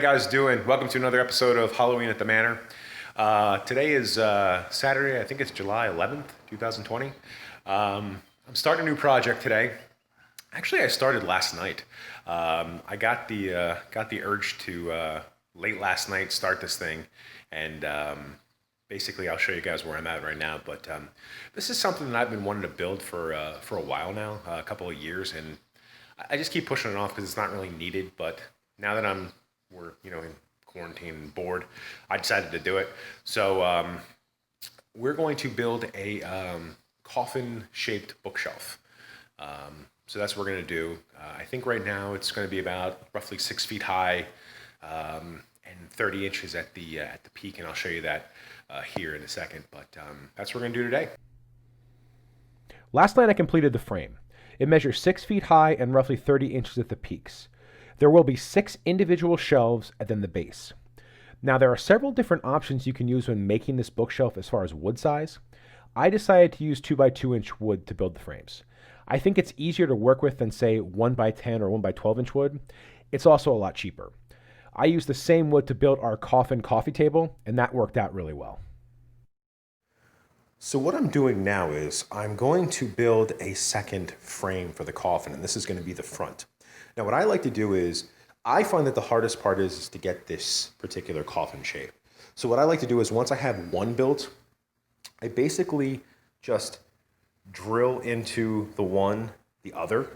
guys doing? Welcome to another episode of Halloween at the Manor. Today is Saturday, I think it's July 11th, 2020. I'm starting a new project today. Actually, I started last night. I got the urge to late last night start this thing, and basically I'll show you guys where I'm at right now. But this is something that I've been wanting to build for a while now, a couple of years, and I just keep pushing it off because it's not really needed. But now that we're in quarantine and bored, I decided to do it. So we're going to build a coffin shaped bookshelf. So that's what we're going to do. I think right now it's going to be about roughly 6 feet high and 30 inches at the peak, and I'll show you that here in a second. But that's what we're going to do today. Last night I completed the frame. It measures 6 feet high and roughly 30 inches at the peaks. There will be 6 individual shelves and then the base. Now there are several different options you can use when making this bookshelf as far as wood size. I decided to use 2x2 inch wood to build the frames. I think it's easier to work with than say 1x10 or 1x12 inch wood. It's also a lot cheaper. I used the same wood to build our Coffin coffee table, and that worked out really well. So what I'm doing now is I'm going to build a second frame for the coffin, and this is going to be the front. Now what I like to do is, I find that the hardest part is to get this particular coffin shape. So what I like to do is once I have one built, I basically just drill into the other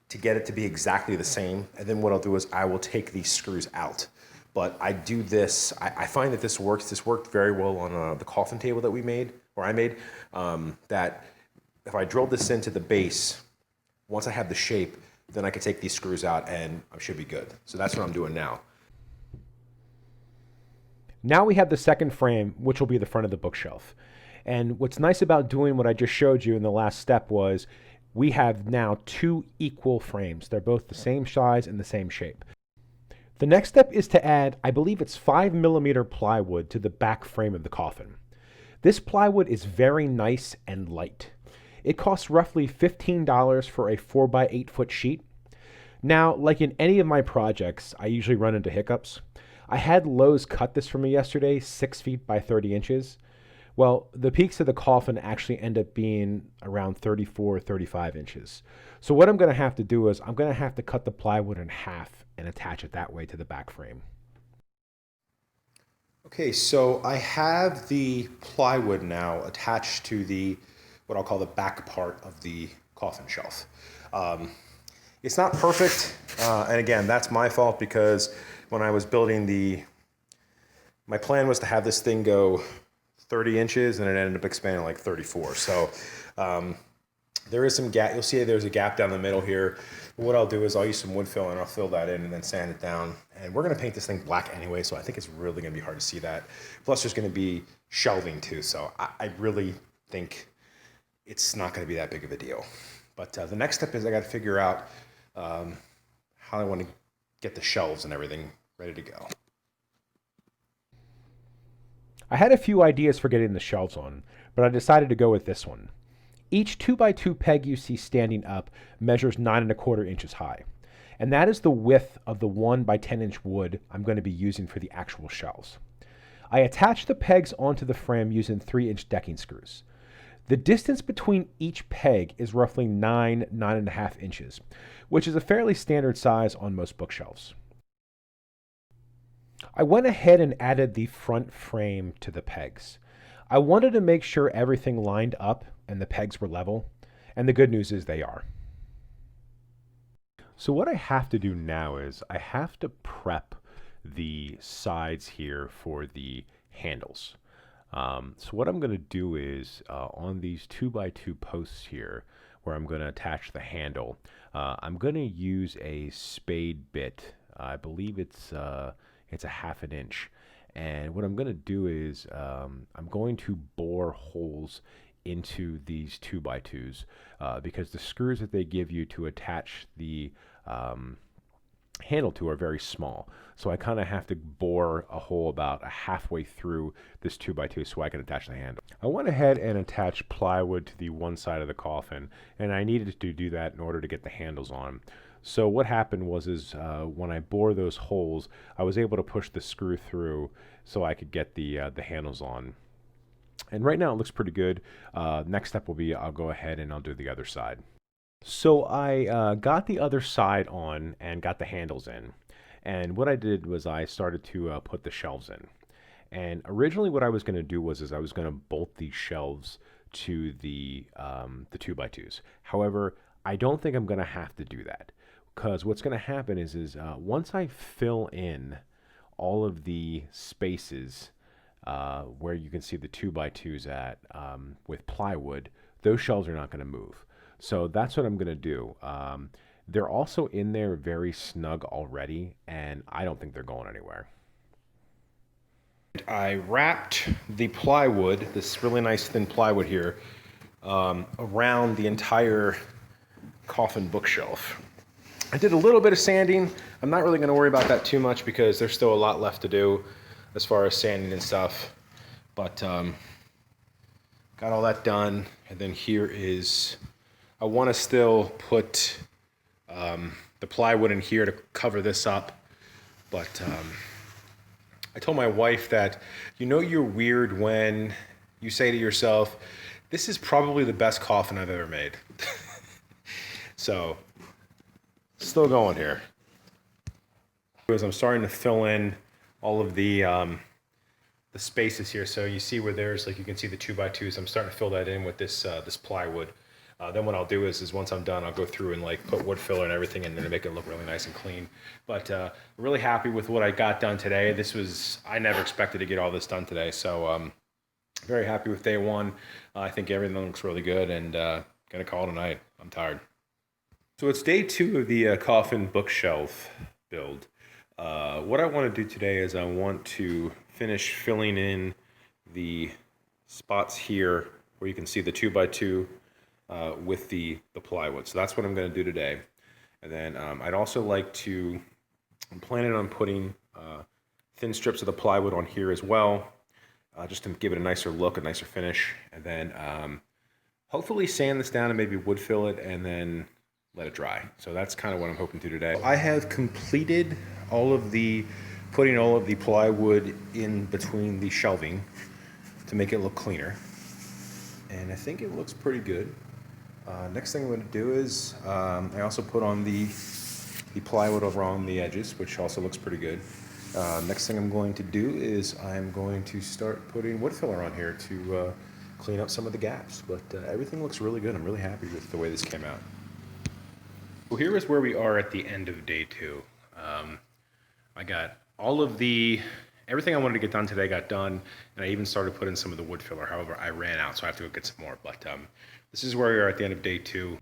to get it to be exactly the same. And then what I'll do is I will take these screws out. But I do this, I find that this works. This worked very well on the coffin table that I made, that if I drilled this into the base, once I have the shape, then I can take these screws out and I should be good. So that's what I'm doing now. Now we have the second frame, which will be the front of the bookshelf. And what's nice about doing what I just showed you in the last step was we have now 2 equal frames. They're both the same size and the same shape. The next step is to add, I believe it's 5mm plywood to the back frame of the coffin. This plywood is very nice and light. It costs roughly $15 for a 4x8 foot sheet. Now, like in any of my projects, I usually run into hiccups. I had Lowe's cut this for me yesterday, 6 feet by 30 inches. Well, the peaks of the coffin actually end up being around 34, 35 inches. So what I'm going to have to do is I'm going to have to cut the plywood in half and attach it that way to the back frame. Okay, so I have the plywood now attached to what I'll call the back part of the coffin shelf. It's not perfect, and again, that's my fault because when I was building my plan was to have this thing go 30 inches and it ended up expanding like 34. So there is some gap. You'll see there's a gap down the middle here. What I'll do is I'll use some wood fill and I'll fill that in and then sand it down. And we're going to paint this thing black anyway, so I think it's really going to be hard to see that. Plus there's going to be shelving too, so I really think it's not going to be that big of a deal. But the next step is I got to figure out how I want to get the shelves and everything ready to go. I had a few ideas for getting the shelves on, but I decided to go with this one. Each 2x2 peg you see standing up measures 9¼ inches high, and that is the width of the 1x10 inch wood I'm going to be using for the actual shelves. I attached the pegs onto the frame using 3-inch decking screws. The distance between each peg is roughly 9.5 inches, which is a fairly standard size on most bookshelves. I went ahead and added the front frame to the pegs. I wanted to make sure everything lined up and the pegs were level, and the good news is they are. So what I have to do now is I have to prep the sides here for the handles. So what I'm going to do is on these 2x2 posts here where I'm going to attach the handle, I'm going to use a spade bit. I believe it's a 1/2 inch. And what I'm going to do is I'm going to bore holes into these 2x2s because the screws that they give you to attach the handle to are very small. So I kind of have to bore a hole about halfway through this 2x2 so I can attach the handle. I went ahead and attached plywood to the one side of the coffin, and I needed to do that in order to get the handles on. So what happened was when I bore those holes, I was able to push the screw through so I could get the handles on. And right now it looks pretty good. Next step will be I'll go ahead and I'll do the other side. So I got the other side on and got the handles in. And what I did was I started to put the shelves in. And originally what I was going to do was I was going to bolt these shelves to the 2x2s. However, I don't think I'm going to have to do that, because what's going to happen is once I fill in all of the spaces where you can see the 2x2s at with plywood, those shelves are not going to move. So that's what I'm going to do. They're also in there very snug already, and I don't think they're going anywhere. I wrapped the plywood, this really nice thin plywood here, around the entire Coffin bookshelf. I did a little bit of sanding. I'm not really going to worry about that too much because there's still a lot left to do as far as sanding and stuff. But got all that done. And then here is, I want to still put the plywood in here to cover this up. But I told my wife that, you're weird when you say to yourself, this is probably the best coffin I've ever made. So, still going here. As I'm starting to fill in all of the spaces here, so you see where there's, like, you can see the 2x2s. I'm starting to fill that in with this this plywood. Then what I'll do is once I'm done, I'll go through and like put wood filler and everything in there to make it look really nice and clean. But really happy with what I got done today. I never expected to get all this done today, so very happy with day one. I think everything looks really good, and gonna call it a night. I'm tired. So it's day 2 of the Coffin bookshelf build. What I want to do today is I want to finish filling in the spots here where you can see the 2x2 with the plywood. So that's what I'm going to do today. And then I'd also like to, I'm planning on putting thin strips of the plywood on here as well, just to give it a nicer look, a nicer finish. And then hopefully sand this down and maybe wood fill it and then let it dry. So that's kind of what I'm hoping to do today. I have completed putting all of the plywood in between the shelving to make it look cleaner. And I think it looks pretty good. Next thing I'm going to do is I also put on the plywood over on the edges, which also looks pretty good. Next thing I'm going to do is I'm going to start putting wood filler on here to clean up some of the gaps. But everything looks really good. I'm really happy with the way this came out. Well, here is where we are at the end of day 2. I got everything I wanted to get done today got done, and I even started putting some of the wood filler. However, I ran out, so I have to go get some more. But this is where we are at the end of day 2.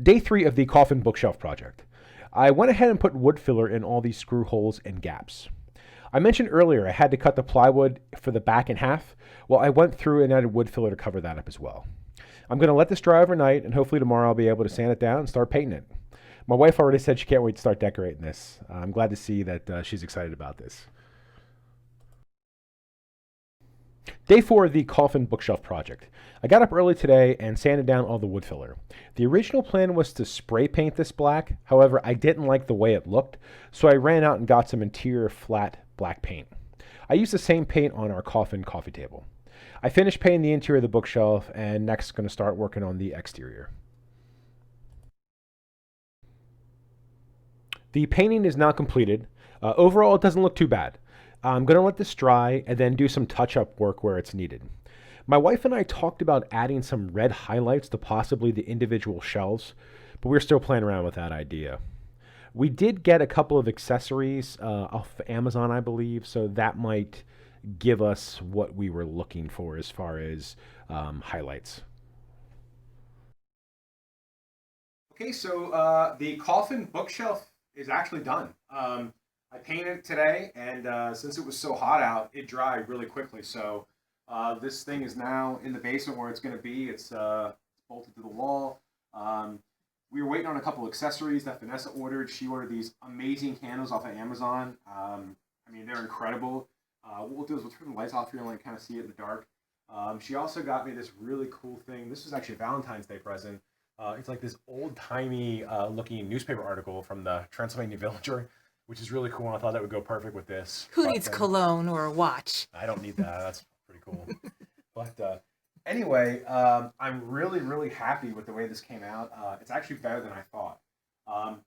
Day 3 of the Coffin bookshelf project. I went ahead and put wood filler in all these screw holes and gaps. I mentioned earlier I had to cut the plywood for the back in half. Well, I went through and added wood filler to cover that up as well. I'm going to let this dry overnight, and hopefully tomorrow I'll be able to sand it down and start painting it. My wife already said she can't wait to start decorating this. I'm glad to see that she's excited about this. Day 4 of the Coffin bookshelf project. I got up early today and sanded down all the wood filler. The original plan was to spray paint this black. However, I didn't like the way it looked, so I ran out and got some interior flat black paint. I used the same paint on our Coffin coffee table. I finished painting the interior of the bookshelf, and next going to start working on the exterior. The painting is now completed. Overall, it doesn't look too bad. I'm going to let this dry and then do some touch-up work where it's needed. My wife and I talked about adding some red highlights to possibly the individual shelves, but we're still playing around with that idea. We did get a couple of accessories off Amazon, I believe, so that might give us what we were looking for as far as highlights. Okay, so the Coffin bookshelf is actually done. I painted it today, and since it was so hot out, it dried really quickly. So this thing is now in the basement where it's going to be. It's bolted to the wall. We were waiting on a couple accessories that Vanessa ordered. She ordered these amazing candles off of Amazon. I mean, they're incredible. What we'll do is we'll turn the lights off here and like kind of see it in the dark. She also got me this really cool thing. This was actually a Valentine's Day present. It's like this old-timey looking newspaper article from the Transylvania Villager, which is really cool. And I thought that would go perfect with this. Who needs cologne or a watch? I don't need that. That's pretty cool. But anyway, I'm really, really happy with the way this came out. It's actually better than I thought.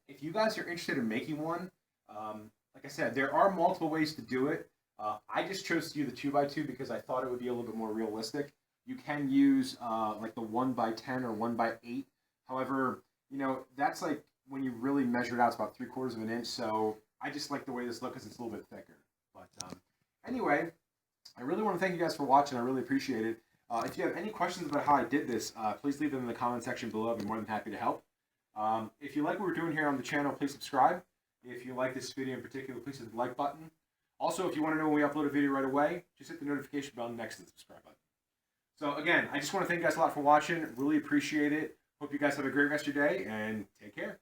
If you guys are interested in making one, like I said, there are multiple ways to do it. I just chose to do the 2x2 because I thought it would be a little bit more realistic. You can use like the 1x10 or 1x8. However, you know, that's like when you really measure it out, it's about 3/4 of an inch. So I just like the way this looks because it's a little bit thicker. But anyway, I really want to thank you guys for watching. I really appreciate it. If you have any questions about how I did this, please leave them in the comment section below. I'd be more than happy to help. If you like what we're doing here on the channel, please subscribe. If you like this video in particular, please hit the like button. Also, if you want to know when we upload a video right away, just hit the notification bell next to the subscribe button. So again, I just want to thank you guys a lot for watching. Really appreciate it. Hope you guys have a great rest of your day, and take care.